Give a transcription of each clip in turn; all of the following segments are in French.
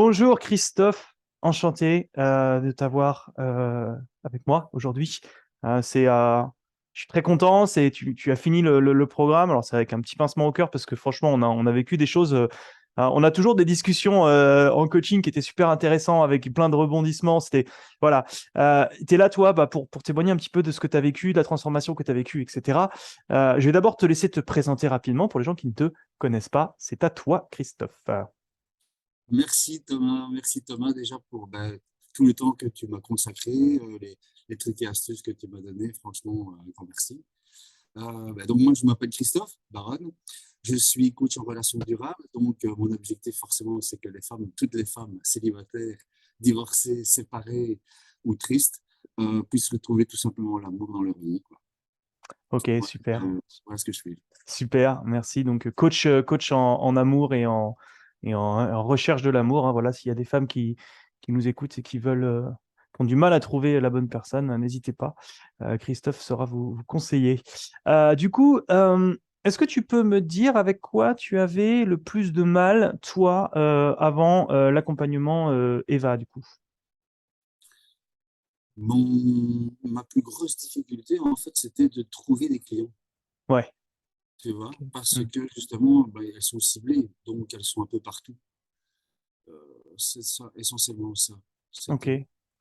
Bonjour Christophe, enchanté de t'avoir avec moi aujourd'hui. Je suis très content, tu as fini le programme. Alors c'est avec un petit pincement au cœur parce que franchement on a vécu des choses. On a toujours des discussions en coaching qui étaient super intéressantes avec plein de rebondissements. Voilà, tu es là toi pour témoigner un petit peu de ce que tu as vécu, de la transformation que tu as vécue, etc. Je vais d'abord te laisser te présenter rapidement pour les gens qui ne te connaissent pas. C'est à toi Christophe. Merci Thomas déjà pour tout le temps que tu m'as consacré, les trucs et astuces que tu m'as donné, franchement, un grand merci. Donc moi je m'appelle Christophe Baron, je suis coach en relations durables, donc mon objectif forcément c'est que toutes les femmes célibataires, divorcées, séparées ou tristes puissent retrouver tout simplement l'amour dans leur vie, quoi. Ok, Voilà, super. voilà ce que je fais. Super, merci. Donc, coach en amour et en recherche de l'amour, hein. Voilà, s'il y a des femmes qui nous écoutent et qui ont du mal à trouver la bonne personne, n'hésitez pas. Christophe saura vous conseiller. Du coup, est-ce que tu peux me dire avec quoi tu avais le plus de mal, toi, avant l'accompagnement Eva, du coup? Ma plus grosse difficulté, en fait, c'était de trouver des clients. Ouais. Tu vois, Ok. parce Hmm. que justement, elles sont ciblées, donc elles sont un peu partout. C'est ça, essentiellement ça. C'était Ok. la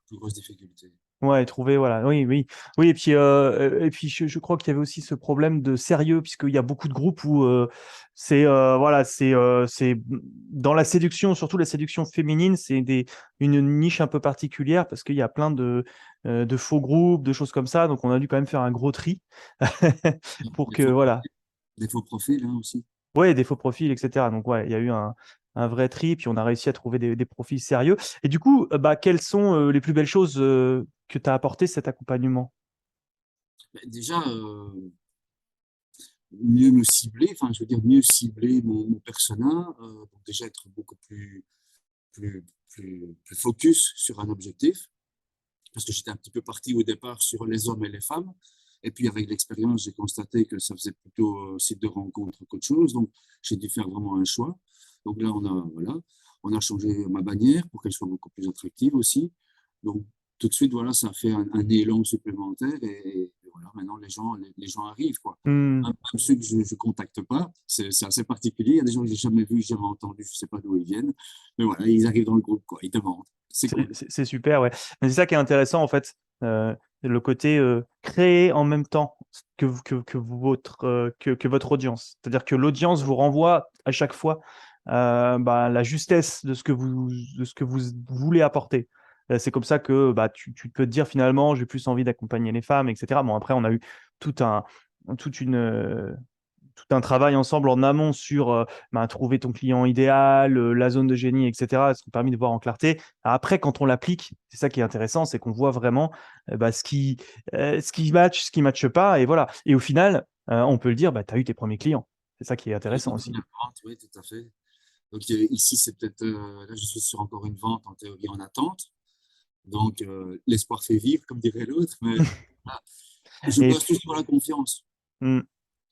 plus grosse difficulté. Ouais, trouver, voilà. Oui, oui. Oui, et puis je crois qu'il y avait aussi ce problème de sérieux, puisqu'il y a beaucoup de groupes où voilà, c'est dans la séduction, surtout la séduction féminine, une niche un peu particulière parce qu'il y a plein de faux groupes, de choses comme ça. Donc on a dû quand même faire un gros tri pour Des que, faux voilà. profils, des faux profils hein, aussi. Ouais, des faux profils, etc. Donc, ouais, il y a eu un vrai tri, puis on a réussi à trouver des profils sérieux. Et du coup, quelles sont les plus belles choses que tu as apporté cet accompagnement? Déjà, mieux me cibler, enfin, je veux dire, mieux cibler mon persona, donc déjà être beaucoup plus focus sur un objectif, parce que j'étais un petit peu parti au départ sur les hommes et les femmes. Et puis avec l'expérience, j'ai constaté que ça faisait plutôt site de rencontre qu'autre chose. Donc j'ai dû faire vraiment un choix. Donc là, on a changé ma bannière pour qu'elle soit beaucoup plus attractive aussi. Donc tout de suite, voilà, ça a fait un élan supplémentaire et voilà, maintenant les gens arrivent quoi. Hmm. Même ceux que je ne contacte pas, c'est assez particulier. Il y a des gens que j'ai jamais vus, jamais entendus, je ne sais pas d'où ils viennent, mais voilà, ils arrivent dans le groupe quoi, ils demandent. C'est cool. C'est super, ouais. Mais c'est ça qui est intéressant, en fait, le côté créer en même temps que votre audience. C'est-à-dire que l'audience vous renvoie à chaque fois la justesse de ce que vous voulez apporter. C'est comme ça que tu peux te dire finalement, j'ai plus envie d'accompagner les femmes, etc. Bon, après, on a eu tout un, toute une, tout un travail ensemble en amont sur trouver ton client idéal, la zone de génie, etc. Ce qui nous permet de voir en clarté. Après, quand on l'applique, c'est ça qui est intéressant, c'est qu'on voit vraiment ce qui match, ce qui ne matche pas. Et voilà. Et au final, on peut le dire, tu as eu tes premiers clients. C'est ça qui est Oui, intéressant une aussi. première vente, oui, tout à fait. Donc ici, c'est peut-être, là, je suis sur encore une vente en théorie en attente. Donc l'espoir fait vivre, comme dirait l'autre. Mais voilà, je Et base tout sur la confiance. hmm,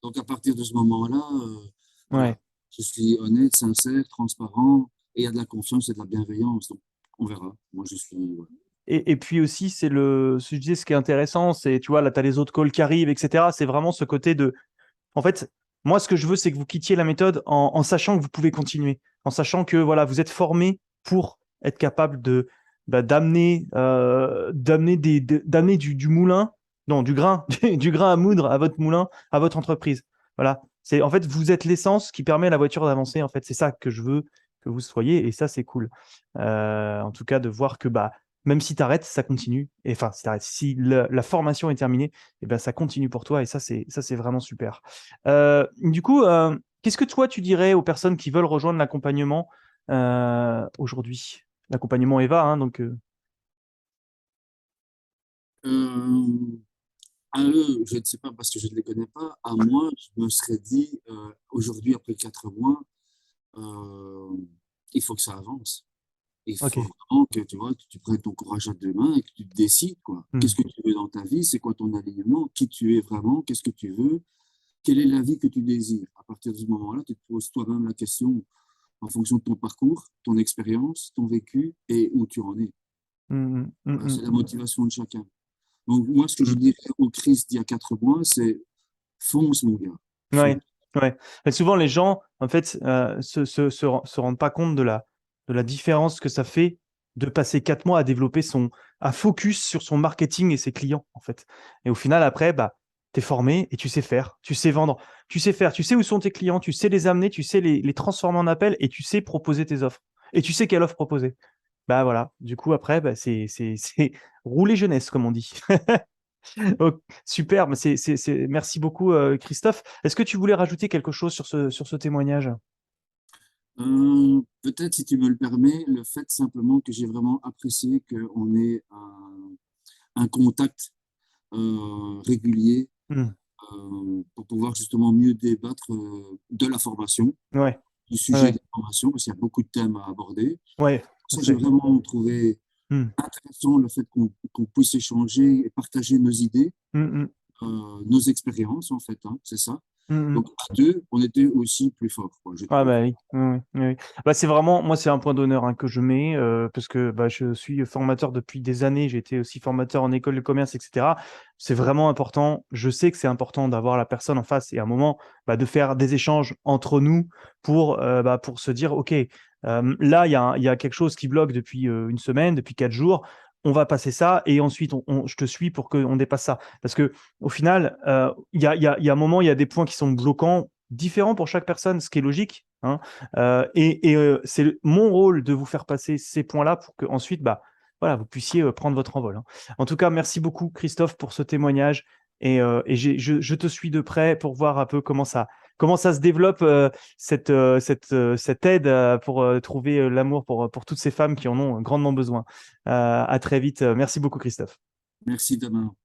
Donc à partir de ce moment-là, ouais. voilà, je suis honnête, sincère, transparent, et il y a de la confiance et de la bienveillance. Donc on verra. Moi, je suis. Voilà. Et puis aussi, je disais, ce qui est intéressant, c'est, tu vois, là, tu as les autres calls qui arrivent, etc. C'est vraiment ce côté de. En fait, moi, ce que je veux, c'est que vous quittiez la méthode en sachant que vous pouvez continuer, en sachant que voilà, vous êtes formé pour être capable d'amener du moulin, non, du grain, du grain à moudre à votre moulin, à votre entreprise. Voilà. En fait, vous êtes l'essence qui permet à la voiture d'avancer. En fait, c'est ça que je veux que vous soyez, et ça, c'est cool. En tout cas, de voir que même si tu arrêtes, ça continue. Et enfin, si t'arrêtes, si la formation est terminée, et ben, ça continue pour toi, et ça, c'est vraiment super. Du coup, qu'est-ce que toi, tu dirais aux personnes qui veulent rejoindre l'accompagnement aujourd'hui? L'accompagnement Eva, hein, donc. Euh, À eux, je ne sais pas parce que je ne les connais pas. À moi, je me serais dit, aujourd'hui, après 4 mois, euh, il faut que ça avance. Il Ok. faut vraiment que tu vois, que tu prennes ton courage à deux mains et que tu te décides, quoi. Hmm. Qu'est-ce que tu veux dans ta vie? C'est quoi ton alignement? Qui tu es vraiment? Qu'est-ce que tu veux? Quelle est la vie que tu désires? À partir de ce moment-là, tu te poses toi-même la question, en fonction de ton parcours, ton expérience, ton vécu et où tu en es. C'est la motivation de chacun. Donc, moi, ce que je dirais au Chris d'il y a 4 mois, c'est fonce, mon gars. Ouais, ouais. Mais souvent, les gens, en fait, se rendent pas compte de la différence que ça fait de passer 4 mois à focus sur son marketing et ses clients, en fait. Et au final, après, bah, tu es formé et tu sais faire, tu sais vendre, tu sais faire, tu sais où sont tes clients, tu sais les amener, tu sais les transformer en appels et tu sais proposer tes offres. Et tu sais quelle offre proposer. Bah voilà, du coup, après, bah, c'est rouler jeunesse, comme on dit. Ok, super, mais merci beaucoup Christophe. Est-ce que tu voulais rajouter quelque chose sur ce témoignage? Peut-être, si tu me le permets, le fait simplement que j'ai vraiment apprécié qu'on ait un contact régulier Hmm. pour pouvoir justement mieux débattre de la formation, Ouais, du sujet de ouais, la formation, parce qu'il y a beaucoup de thèmes à aborder. ouais, on Ça, j'ai sait. vraiment trouvé Hmm. intéressant le fait qu'on puisse échanger et partager nos idées, Hmm, hmm, nos expériences, en fait, hein, c'est ça. hmm, hmm. Donc, à deux, on était aussi plus forts, quoi, je Ah trouve. bah oui, oui, oui, oui. Bah, c'est vraiment, moi c'est un point d'honneur hein, que je mets parce que bah, je suis formateur depuis des années, j'ai été aussi formateur en école de commerce, etc. C'est vraiment important, je sais que c'est important d'avoir la personne en face et à un moment bah, de faire des échanges entre nous pour se dire, OK, là il y a quelque chose qui bloque depuis une semaine, depuis 4 jours, on va passer ça et ensuite je te suis pour qu'on dépasse ça. Parce que au final, il y a un moment, il y a des points qui sont bloquants différent pour chaque personne, ce qui est logique. Hein. C'est mon rôle de vous faire passer ces points-là pour que ensuite, bah, voilà, vous puissiez prendre votre envol. Hein. En tout cas, merci beaucoup, Christophe, pour ce témoignage. Je te suis de près pour voir un peu comment ça se développe, cette aide pour trouver l'amour pour toutes ces femmes qui en ont grandement besoin. À très vite. Merci beaucoup, Christophe. Merci, Damien.